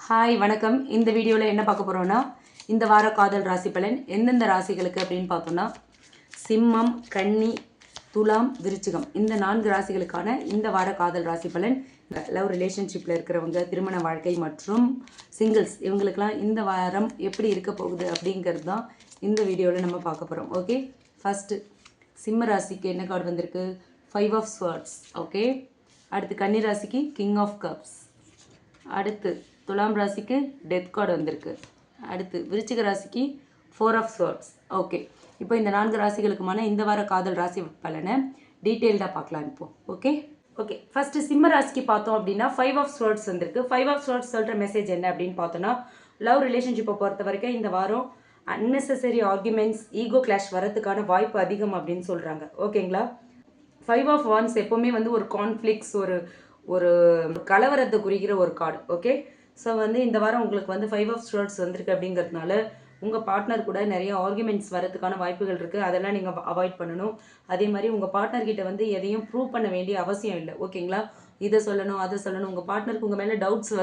Hi வணக்கம். இந்த வீடியோவில் என்ன பார்க்க போகிறோன்னா, இந்த வார காதல் ராசி பலன் எந்தெந்த ராசிகளுக்கு அப்படின்னு பார்த்தோன்னா, சிம்மம், கன்னி, துலாம், விருச்சிகம் இந்த 4 ராசிகளுக்கான இந்த வார காதல் ராசி பலன். லவ் ரிலேஷன்ஷிப்பில் இருக்கிறவங்க, திருமண வாழ்க்கை மற்றும் சிங்கிள்ஸ் இவங்களுக்கெல்லாம் இந்த வாரம் எப்படி இருக்க போகுது அப்படிங்கிறது தான் இந்த வீடியோவில் நம்ம பார்க்க போகிறோம். ஓகே, ஃபஸ்ட்டு சிம்ம ராசிக்கு என்ன கார்டு வந்திருக்கு? 5 ஆஃப் ஸ்வர்ட்ஸ். ஓகே, அடுத்து கன்னி ராசிக்கு கிங் ஆஃப் கப்ஸ். அடுத்து துலாம் ராசிக்கு டெத் கார்டு வந்திருக்கு. அடுத்து விருச்சிக ராசிக்கு 4 ஆஃப் ஸ்வர்ட்ஸ். ஓகே, இப்போ இந்த 4 ராசிகளுக்குமான இந்த வார காதல் ராசி பலனை டீட்டெயில்டாக பார்க்கலாம் இப்போ. ஓகே ஃபஸ்ட்டு சிம்ம ராசிக்கு பார்த்தோம் அப்படின்னா 5 ஆஃப் ஸ்வர்ட்ஸ் வந்திருக்கு. 5 ஆஃப் ஸ்வர்ட்ஸ் சொல்கிற மெசேஜ் என்ன அப்படின்னு பார்த்தோன்னா, லவ் ரிலேஷன்ஷிப்பை பொறுத்த வரைக்கும் இந்த வாரம் அன்னெசரி ஆர்குமெண்ட்ஸ், ஈகோ கிளாஷ் வரதுக்கான வாய்ப்பு அதிகம் அப்படின்னு சொல்கிறாங்க. ஓகேங்களா? 5 ஆஃப் வான்ஸ் எப்போவுமே ஒரு கான்ஃப்ளிக்ஸ், ஒரு கலவரத்தை குறிக்கிற ஒரு கார்டு. ஓகே, ஸோ இந்த வாரம் உங்களுக்கு 5 ஆஃப் ஸ்வர்ட்ஸ் வந்திருக்கு அப்படிங்கிறதுனால உங்கள் பார்ட்னர் கூட நிறைய ஆர்குமெண்ட்ஸ் வரதுக்கான வாய்ப்புகள் இருக்குது. அதெல்லாம் நீங்கள் அவாய்ட் பண்ணணும். அதே மாதிரி உங்கள் பார்ட்னர்கிட்ட எதையும் ப்ரூவ் பண்ண வேண்டிய அவசியம் இல்லை. ஓகேங்களா? இதை சொல்லணும் அதை சொல்லணும், உங்கள் பார்ட்னருக்கு உங்கள் மேலே டவுட்ஸ்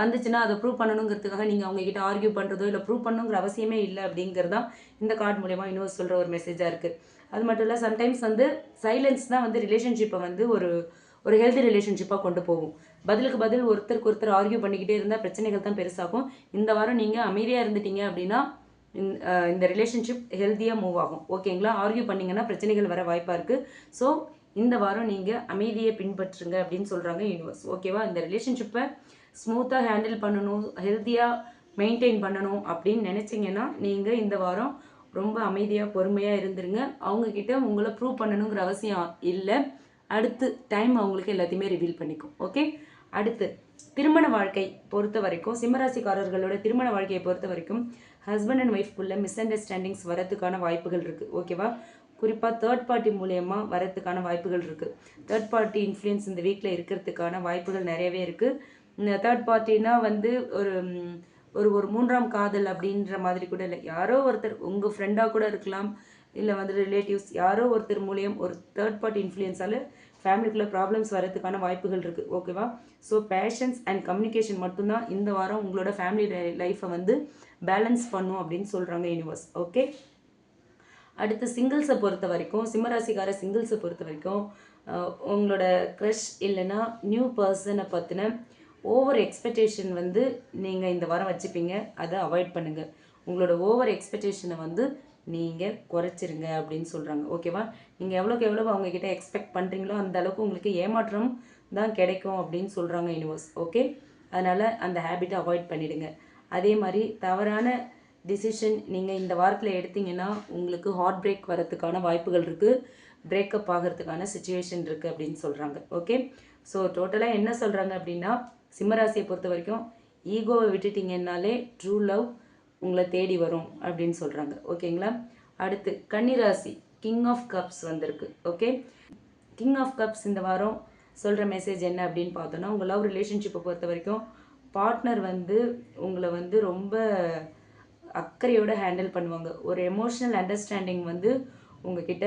வந்துச்சுன்னா அதை ப்ரூவ் பண்ணணுங்கிறதுக்காக நீங்கள் அவங்ககிட்ட ஆர்கியூ பண்ணுறதோ இல்லை ப்ரூவ் பண்ணணுங்கிற அவசியமே இல்லை அப்படிங்கிறதான் இந்த கார்டு மூலயமா யூனிவர்ஸ் சொல்கிற ஒரு மெசேஜாக இருக்குது. அது மட்டும் இல்லை, சம்டைம்ஸ் சைலன்ஸ் தான் ரிலேஷன்ஷிப்பை ஒரு ஹெல்தி ரிலேஷன்ஷிப்பாக கொண்டு போகும். பதிலுக்கு பதில் ஒருத்தருக்கு ஒருத்தர் ஆர்கியூ பண்ணிக்கிட்டே இருந்தால் பிரச்சனைகள் தான் பெருசாகும். இந்த வாரம் நீங்கள் அமைதியாக இருந்துட்டீங்க அப்படின்னா இந்த ரிலேஷன்ஷிப் ஹெல்த்தியாக மூவ் ஆகும். ஓகேங்களா? ஆர்கியூ பண்ணிங்கன்னா பிரச்சனைகள் வர வாய்ப்பாக இருக்குது. ஸோ இந்த வாரம் நீங்கள் அமைதியை பின்பற்றுங்க அப்படின்னு சொல்கிறாங்க யூனிவர்ஸ். ஓகேவா? இந்த ரிலேஷன்ஷிப்பை ஸ்மூத்தாக ஹேண்டில் பண்ணணும், ஹெல்த்தியாக மெயின்டைன் பண்ணணும் அப்படின்னு நினச்சிங்கன்னா நீங்கள் இந்த வாரம் ரொம்ப அமைதியாக பொறுமையாக இருந்துருங்க. அவங்கக்கிட்ட உங்களை ப்ரூவ் பண்ணணுங்கிற அவசியம் இல்லை. அடுத்து டைம் அவங்களுக்கு எல்லாத்தையுமே ரிவீல் பண்ணிக்கும். ஓகே, அடுத்து திருமண வாழ்க்கை பொறுத்த வரைக்கும் சிம்மராசிக்காரர்களோட திருமண வாழ்க்கையை பொறுத்த வரைக்கும் ஹஸ்பண்ட் அண்ட் ஒய்ஃப்குள்ள மிஸ் அண்டர்ஸ்டாண்டிங்ஸ் வரதுக்கான வாய்ப்புகள் இருக்குது. ஓகேவா? குறிப்பாக தேர்ட் பார்ட்டி மூலயமா வரதுக்கான வாய்ப்புகள் இருக்குது. தேர்ட் பார்ட்டி இன்ஃப்ளூயன்ஸ் இந்த வீக்கில் இருக்கிறதுக்கான வாய்ப்புகள் நிறையவே இருக்குது. இந்த தேர்ட் பார்ட்டினா ஒரு ஒரு மூன்றாம் காதல் அப்படின்ற மாதிரி கூட இல்லை. யாரோ ஒருத்தர் உங்கள் ஃப்ரெண்டாக கூட இருக்கலாம், இல்லை ரிலேட்டிவ்ஸ் யாரோ ஒருத்தர் மூலியம் ஒரு தேர்ட் பார்ட்டி இன்ஃப்ளூயன்ஸால் ஃபேமிலிக்குள்ளே ப்ராப்ளம்ஸ் வரதுக்கான வாய்ப்புகள் இருக்குது. ஓகேவா? ஸோ பேஷன்ஸ் அண்ட் கம்யூனிகேஷன் மட்டும்தான் இந்த வாரம் உங்களோட ஃபேமிலி லைஃப்பை பேலன்ஸ் பண்ணும் அப்படின்னு சொல்கிறாங்க யூனிவர்ஸ். ஓகே, அடுத்து சிங்கிள்ஸை பொறுத்த வரைக்கும் சிம்மராசிக்கார சிங்கிள்ஸை பொறுத்த வரைக்கும் உங்களோட க்ரஷ் இல்லைன்னா நியூ பர்சனை பற்றின ஓவர் எக்ஸ்பெக்டேஷன் நீங்கள் இந்த வாரம் வச்சுப்பீங்க. அதை அவாய்ட் பண்ணுங்கள். உங்களோட ஓவர் எக்ஸ்பெக்டேஷனை நீங்கள் குறைச்சிருங்க அப்படின்னு சொல்கிறாங்க. ஓகேவா? நீங்கள் எவ்வளோக்கு எவ்வளோ அவங்கக்கிட்ட எக்ஸ்பெக்ட் பண்ணுறீங்களோ அந்த அளவுக்கு உங்களுக்கு ஏமாற்றம் தான் கிடைக்கும் அப்படின்னு சொல்கிறாங்க யூனிவர்ஸ். ஓகே, அதனால் அந்த ஹேபிட்டை அவாய்ட் பண்ணிவிடுங்க. அதே மாதிரி தவறான டிசிஷன் நீங்கள் இந்த வாரத்தில் எடுத்தீங்கன்னா உங்களுக்கு ஹார்ட் பிரேக் வரதுக்கான வாய்ப்புகள் இருக்குது, பிரேக்கப் ஆகிறதுக்கான சுச்சுவேஷன் இருக்குது அப்படின்னு சொல்கிறாங்க. ஓகே, ஸோ டோட்டலாக என்ன சொல்கிறாங்க அப்படின்னா, சிம்மராசியை பொறுத்த வரைக்கும் ஈகோவை விட்டுட்டிங்கன்னாலே ட்ரூ லவ் உங்களை தேடி வரும் அப்படின்னு சொல்கிறாங்க. ஓகேங்களா? அடுத்து கன்னிராசி கிங் ஆஃப் கப்ஸ் வந்திருக்கு. ஓகே, கிங் ஆஃப் கப்ஸ் இந்த வாரம் சொல்கிற மெசேஜ் என்ன அப்படின்னு பார்த்தோன்னா, உங்கள் லவ் ரிலேஷன்ஷிப்பை பொறுத்த வரைக்கும் பார்ட்னர் உங்களை ரொம்ப அக்கறையோடு ஹேண்டில் பண்ணுவாங்க. ஒரு எமோஷ்னல் அண்டர்ஸ்டாண்டிங் உங்ககிட்ட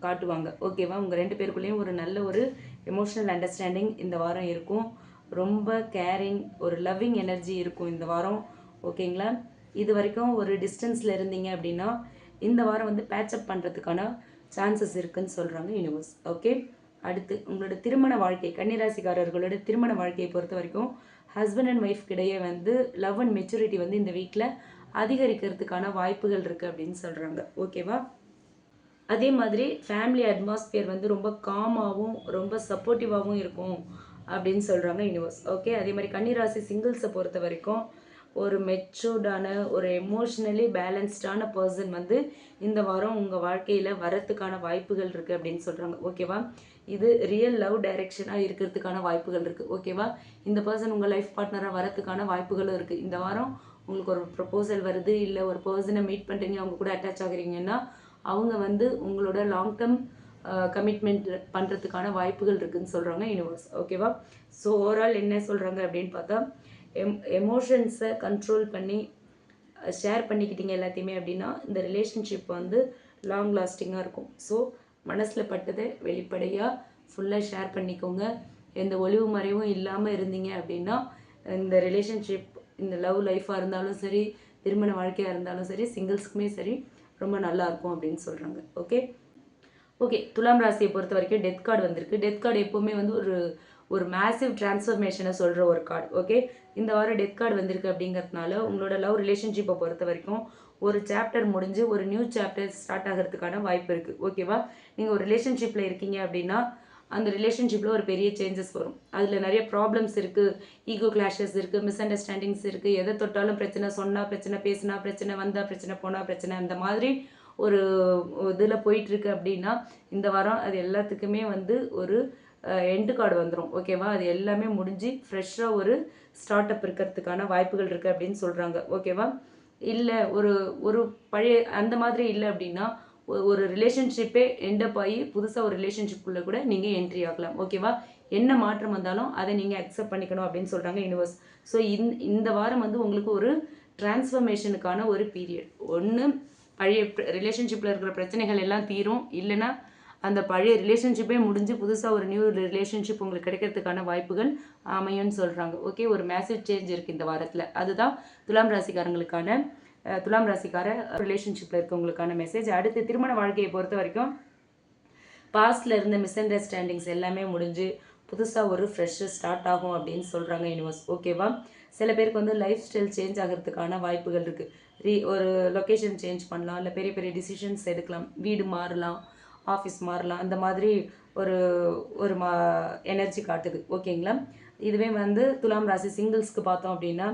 காட்டுவாங்க. ஓகேவா? உங்கள் 2 பேருக்குள்ளேயும் ஒரு நல்ல ஒரு எமோஷ்னல் அண்டர்ஸ்டாண்டிங் இந்த வாரம் இருக்கும். ரொம்ப கேரிங், ஒரு லவ்விங் எனர்ஜி இருக்கும் இந்த வாரம். ஓகேங்களா? இது வரைக்கும் ஒரு டிஸ்டன்ஸில் இருந்தீங்க அப்படின்னா இந்த வாரம் பேட்சப் பண்ணுறதுக்கான சான்சஸ் இருக்குன்னு சொல்கிறாங்க யூனிவர்ஸ். ஓகே, அடுத்து உங்களோட திருமண வாழ்க்கை கன்னிராசிக்காரர்களோட திருமண வாழ்க்கையை பொறுத்த வரைக்கும் ஹஸ்பண்ட் அண்ட் ஒய்ஃப் கிடையே லவ் அண்ட் மெச்சூரிட்டி இந்த வீக்கில் அதிகரிக்கிறதுக்கான வாய்ப்புகள் இருக்குது அப்படின்னு சொல்கிறாங்க. ஓகேவா? அதே மாதிரி ஃபேமிலி அட்மாஸ்பியர் ரொம்ப காமாகவும் ரொம்ப சப்போர்ட்டிவாகவும் இருக்கும் அப்படின்னு சொல்கிறாங்க யூனிவர்ஸ். ஓகே, அதே மாதிரி கன்னிராசி சிங்கிள்ஸை பொறுத்த வரைக்கும் ஒரு மெச்சூர்டான ஒரு எமோஷ்னலி பேலன்ஸ்டான பர்சன் இந்த வாரம் உங்கள் வாழ்க்கையில் வரத்துக்கான வாய்ப்புகள் இருக்குது அப்படின்னு சொல்கிறாங்க. ஓகேவா? இது ரியல் லவ் டைரெக்ஷனாக இருக்கிறதுக்கான வாய்ப்புகள் இருக்குது. ஓகேவா? இந்த பர்சன் உங்கள் லைஃப் பார்ட்னராக வரத்துக்கான வாய்ப்புகளும் இருக்குது. இந்த வாரம் உங்களுக்கு ஒரு ப்ரப்போசல் வருது, இல்லை ஒரு பர்சனை மீட் பண்ணுறீங்க, அவங்க கூட அட்டாச் ஆகுறீங்கன்னா அவங்க உங்களோட லாங் டேர்ம் கமிட்மெண்ட் பண்ணுறதுக்கான வாய்ப்புகள் இருக்குதுன்னு சொல்கிறாங்க யூனிவர்ஸ். ஓகேவா? ஸோ ஓவரால் என்ன சொல்கிறாங்க அப்படின்னு பார்த்தா, எமோஷன்ஸை கண்ட்ரோல் பண்ணி ஷேர் பண்ணிக்கிட்டீங்க எல்லாத்தையுமே அப்படின்னா இந்த ரிலேஷன்ஷிப் லாங் லாஸ்டிங்காக இருக்கும். ஸோ மனசில் பட்டதை வெளிப்படையாக ஃபுல்லாக ஷேர் பண்ணிக்கோங்க. எந்த ஒளிவு மறைவும் இல்லாமல் இருந்தீங்க அப்படின்னா இந்த ரிலேஷன்ஷிப், இந்த லவ் லைஃபாக இருந்தாலும் சரி, திருமண வாழ்க்கையாக இருந்தாலும் சரி, சிங்கிள்ஸ்க்குமே சரி ரொம்ப நல்லாயிருக்கும் அப்படின்னு சொல்கிறாங்க. ஓகே துலாம் ராசியை பொறுத்த வரைக்கும் டெத் கார்டு வந்திருக்கு. டெத் கார்டு எப்போவுமே வந்து ஒரு மேசிவ் டிரான்ஸ்ஃபர்மேஷனை சொல்கிற ஒரு கார்டு. ஓகே, இந்த வாரம் டெத் கார்டு வந்திருக்கு அப்படிங்கிறதுனால உங்களோட லவ் ரிலேஷன்ஷிப்பை பொறுத்த வரைக்கும் ஒரு சாப்டர் முடிஞ்சு ஒரு நியூ சாப்டர் ஸ்டார்ட் ஆகிறதுக்கான வாய்ப்பு இருக்குது. ஓகேவா, நீங்கள் ஒரு ரிலேஷன்ஷிப்பில் இருக்கீங்க அப்படின்னா அந்த ரிலேஷன்ஷிப்பில் ஒரு பெரிய சேஞ்சஸ் வரும். அதில் நிறைய ப்ராப்ளம்ஸ் இருக்குது, ஈகோ கிளாஷஸ் இருக்குது, மிஸ் அண்டர்ஸ்டாண்டிங்ஸ் இருக்குது, எதை தொட்டாலும் பிரச்சனை, சொன்னால் பிரச்சனை, பேசினா பிரச்சனை, வந்தால் பிரச்சனை, போனால் பிரச்சனை, அந்த மாதிரி ஒரு இதில் போயிட்டுருக்கு அப்படின்னா இந்த வாரம் அது எல்லாத்துக்குமே வந்து ஒரு எண்டு கார்டு வந்துடும். ஓகேவா, அது எல்லாமே முடிஞ்சு ஃப்ரெஷ்ஷாக ஒரு ஸ்டார்ட் அப் இருக்கிறதுக்கான வாய்ப்புகள் இருக்குது அப்படின்னு சொல்கிறாங்க. ஓகேவா, இல்லை ஒரு பழைய அந்த மாதிரி இல்லை அப்படின்னா ஒரு ரிலேஷன்ஷிப்பே எண்டப் ஆகி புதுசாக ஒரு ரிலேஷன்ஷிப்புக்குள்ளே கூட நீங்கள் என்ட்ரி ஆகலாம். ஓகேவா, என்ன மாற்றம் வந்தாலும் அதை நீங்கள் அக்செப்ட் பண்ணிக்கணும் அப்படின்னு சொல்கிறாங்க யூனிவர்ஸ். ஸோ இந்த வாரம் வந்து உங்களுக்கு ஒரு டிரான்ஸ்ஃபர்மேஷனுக்கான ஒரு பீரியட். ஒன்று பழைய ரிலேஷன்ஷிப்பில் இருக்கிற பிரச்சனைகள் எல்லாம் தீரும், இல்லைன்னா அந்த பழைய ரிலேஷன்ஷிப்பே முடிஞ்சு புதுசாக ஒரு நியூ ரிலேஷன்ஷிப் உங்களுக்கு கிடைக்கிறதுக்கான வாய்ப்புகள் அமையும்னு சொல்கிறாங்க. ஓகே, ஒரு மேசிவ் சேஞ்ச் இருக்குது இந்த வாரத்தில். அதுதான் துலாம் ராசிக்கார ரிலேஷன்ஷிப்பில் இருக்கவங்களுக்கான மெசேஜ். அடுத்து திருமண வாழ்க்கையை பொறுத்த வரைக்கும் பாஸ்டில் இருந்த மிஸ் அண்டர்ஸ்டாண்டிங்ஸ் எல்லாமே முடிஞ்சு புதுசாக ஒரு ஃப்ரெஷ்ஷாக ஸ்டார்ட் ஆகும் அப்படின்னு சொல்கிறாங்க யூனிவர்ஸ். ஓகேவா, சில பேருக்கு வந்து லைஃப் ஸ்டைல் சேஞ்ச் ஆகிறதுக்கான வாய்ப்புகள் இருக்குது. ஒரு லொக்கேஷன் சேஞ்ச் பண்ணலாம், இல்லை பெரிய பெரிய டிசிஷன்ஸ் எடுக்கலாம், வீடு மாறலாம், ஆஃபீஸ் மாறலாம், அந்த மாதிரி ஒரு ஒரு எனர்ஜி காட்டுது. ஓகேங்களா, இதுவே வந்து துலாம் ராசி சிங்கிள்ஸ்க்கு பார்த்தோம் அப்படின்னா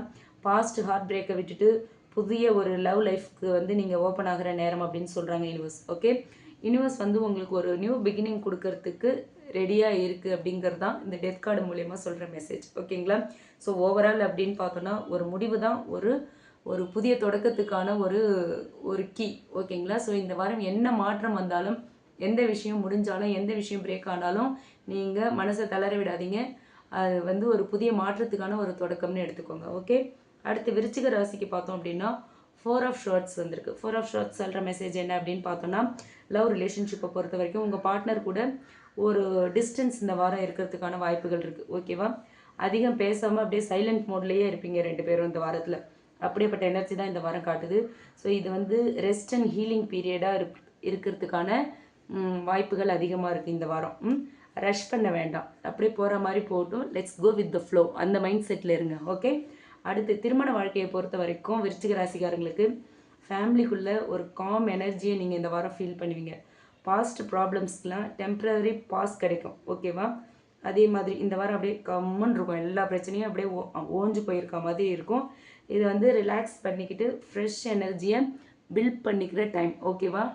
பாஸ்ட் ஹார்ட் பிரேக்கை விட்டுட்டு புதிய ஒரு லவ் லைஃப்க்கு வந்து நீங்கள் ஓப்பன் ஆகிற நேரம் அப்படின்னு சொல்கிறாங்க யூனிவர்ஸ். ஓகே, யூனிவர்ஸ் வந்து உங்களுக்கு ஒரு நியூ பிகினிங் கொடுக்கறதுக்கு ரெடியாக இருக்குது அப்படிங்கிறது தான் இந்த டெத் கார்டு மூலயமா சொல்கிற மெசேஜ். ஓகேங்களா, ஸோ ஓவரால் அப்படின்னு பார்த்தோன்னா ஒரு முடிவு தான் ஒரு புதிய தொடக்கத்துக்கான ஒரு கீ. ஓகேங்களா, ஸோ இந்த வாரம் என்ன மாற்றம் வந்தாலும், எந்த விஷயம் முடிஞ்சாலும், எந்த விஷயம் பிரேக் ஆனாலும் நீங்கள் மனசை தளர விடாதீங்க. அது வந்து ஒரு புதிய மாற்றத்துக்கான ஒரு தொடக்கம்னு எடுத்துக்கோங்க. ஓகே, அடுத்து விருச்சிக ராசிக்கு பார்த்தோம் அப்படின்னா 4 ஆஃப் ஷார்ட்ஸ் வந்திருக்கு. 4 ஆஃப் ஷார்ட்ஸ் சொல்கிற மெசேஜ் என்ன அப்படின்னு பார்த்தோன்னா லவ் ரிலேஷன்ஷிப்பை பொறுத்த வரைக்கும் உங்கள் பார்ட்னர் கூட ஒரு டிஸ்டன்ஸ் இந்த வாரம் இருக்கிறதுக்கான வாய்ப்புகள் இருக்குது. ஓகேவா, அதிகம் பேசாமல் அப்படியே சைலண்ட் மோட்லேயே இருப்பீங்க 2 பேரும் இந்த வாரத்தில். அப்படியேப்பட்ட எனர்ஜி தான் இந்த வாரம் காட்டுது. ஸோ இது வந்து ரெஸ்ட் அண்ட் ஹீலிங் பீரியடாக இருக்கிறதுக்கான வாய்ப்புகள் அதிகமாக இருக்குது இந்த வாரம். ரஷ் பண்ண வேண்டாம், அப்படியே போகிற மாதிரி போட்டும், let's go with the flow, அந்த மைண்ட் செட்டில் இருங்க. ஓகே, அடுத்து திருமண வாழ்க்கையை பொறுத்த வரைக்கும் விருச்சிக ராசிக்காரங்களுக்கு ஃபேமிலிக்குள்ளே ஒரு காம் எனர்ஜியை நீங்கள் இந்த வாரம் ஃபீல் பண்ணுவீங்க. பாஸ்ட் ப்ராப்ளம்ஸ்க்கெலாம் டெம்ப்ரரி பாஸ் கிடைக்கும். ஓகேவா, அதே மாதிரி இந்த வாரம் அப்படியே கம்முன்னு இருக்கும், எல்லா பிரச்சனையும் அப்படியே ஓஞ்சு போயிருக்க மாதிரி இருக்கும். இதை வந்து ரிலாக்ஸ் பண்ணிக்கிட்டு ஃப்ரெஷ் எனர்ஜியை பில்ட் பண்ணிக்கிற டைம். ஓகேவா,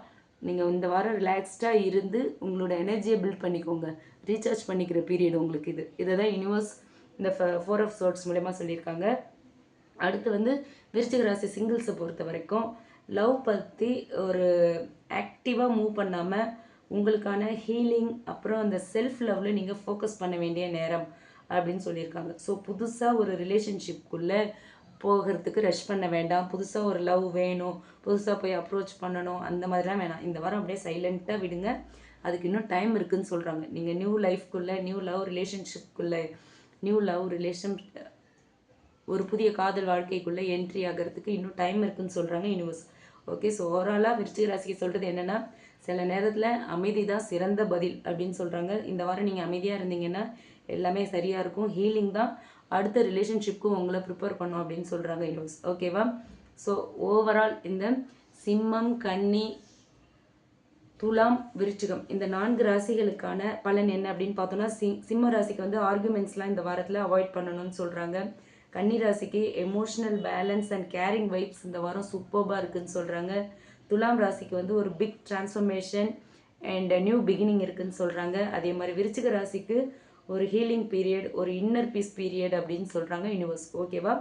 நீங்கள் இந்த வாரம் ரிலாக்ஸ்டாக இருந்து உங்களோட எனர்ஜியை பில்ட் பண்ணிக்கோங்க, ரீசார்ஜ் பண்ணிக்கிற பீரியட் உங்களுக்கு இதை தான் யூனிவர்ஸ் இந்த 4 ஆஃப் ஷார்ட்ஸ் மூலமா சொல்லியிருக்காங்க. அடுத்து வந்து விருச்சிக ராசி சிங்கிள்ஸை பொறுத்த வரைக்கும் லவ் பற்றி ஒரு ஆக்டிவாக மூவ் பண்ணாமல் உங்களுக்கான ஹீலிங் அப்புறம் அந்த செல்ஃப் லவ்வில் நீங்கள் ஃபோக்கஸ் பண்ண வேண்டிய நேரம் அப்படின்னு சொல்லியிருக்காங்க. ஸோ புதுசாக ஒரு ரிலேஷன்ஷிப்குள்ளே போகிறதுக்கு ரஷ் பண்ண வேண்டாம், புதுசாக ஒரு லவ் வேணும், புதுசாக போய் அப்ரோச் பண்ணணும், அந்த மாதிரிலாம் வேணாம். இந்த வாரம் அப்படியே சைலண்ட்டாக விடுங்க, அதுக்கு இன்னும் டைம் இருக்குதுன்னு சொல்கிறாங்க. நீங்கள் நியூ லைஃப்குள்ளே நியூ லவ் ரிலேஷன் ஒரு புதிய காதல் வாழ்க்கைக்குள்ளே என்ட்ரி ஆகிறதுக்கு இன்னும் டைம் இருக்குதுன்னு சொல்கிறாங்க யூனிவர்ஸ். ஓகே, ஸோ ஓவராலாக விருச்சிக ராசிக்கு சொல்கிறது என்னென்னா சில நேரத்தில் அமைதி தான் சிறந்த பதில் அப்படின்னு சொல்கிறாங்க. இந்த வாரம் நீங்கள் அமைதியாக இருந்தீங்கன்னா எல்லாமே சரியாக இருக்கும், ஹீலிங் தான் அடுத்த ரிலேஷன்ஷிப்க்கும் உங்களை ப்ரிப்பேர் பண்ணும் அப்படின்னு சொல்கிறாங்க யூனிவர்ஸ். ஓகேவா, ஸோ ஓவரால் இந்த சிம்மம், கன்னி, துலாம், விருச்சிகம் இந்த 4 ராசிகளுக்கான பலன் என்ன அப்படின்னு பார்த்தோன்னா சிம்ம ராசிக்கு வந்து ஆர்குமெண்ட்ஸ்லாம் இந்த வாரத்தில் அவாய்ட் பண்ணணும்னு சொல்கிறாங்க. கன்னி ராசிக்கு emotional balance and caring vibes இந்த வாரம் சூப்பர்பாக இருக்குதுன்னு சொல்கிறாங்க. துலாம் ராசிக்கு வந்து ஒரு big transformation and new beginning இருக்குதுன்னு சொல்கிறாங்க. அதே மாதிரி விருச்சிக ராசிக்கு ஒரு ஹீலிங் பீரியட், ஒரு இன்னர் பீஸ் பீரியட் அப்படின்னு சொல்கிறாங்க யூனிவர்ஸ். ஓகேவா,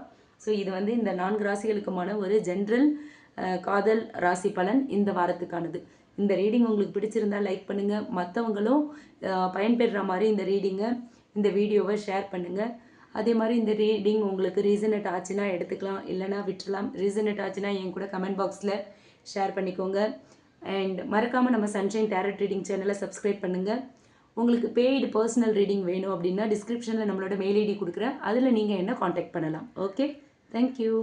ஸோ இது வந்து இந்த 4 ராசிகளுக்குமான ஒரு ஜென்ரல் காதல் ராசி பலன் இந்த வாரத்துக்கானது. இந்த ரீடிங் உங்களுக்கு பிடிச்சிருந்தால் லைக் பண்ணுங்கள், மற்றவங்களும் பயன்பெறுற மாதிரி இந்த வீடியோவை ஷேர் பண்ணுங்கள். அதே மாதிரி இந்த ரீடிங் உங்களுக்கு ரீசனேட் ஆச்சுன்னா எடுத்துக்கலாம், இல்லைனா விட்டுலாம். ரீசனேட் ஆச்சுன்னா என் கூட கமெண்ட் பாக்ஸில் ஷேர் பண்ணிக்கோங்க. அண்ட் மறக்காமல் நம்ம சன்ஷைன் டேரட் ரீடிங் சேனலை சப்ஸ்கிரைப் பண்ணுங்கள். உங்களுக்கு பெய்டு பர்சனல் ரீடிங் வேணும் அப்படின்னா டிஸ்கிரிப்ஷனில் நம்மளோட மெயில் ஐடி கொடுக்குறேன், அதில் நீங்கள் என்ன காண்டாக்ட் பண்ணலாம். Okay, thank you.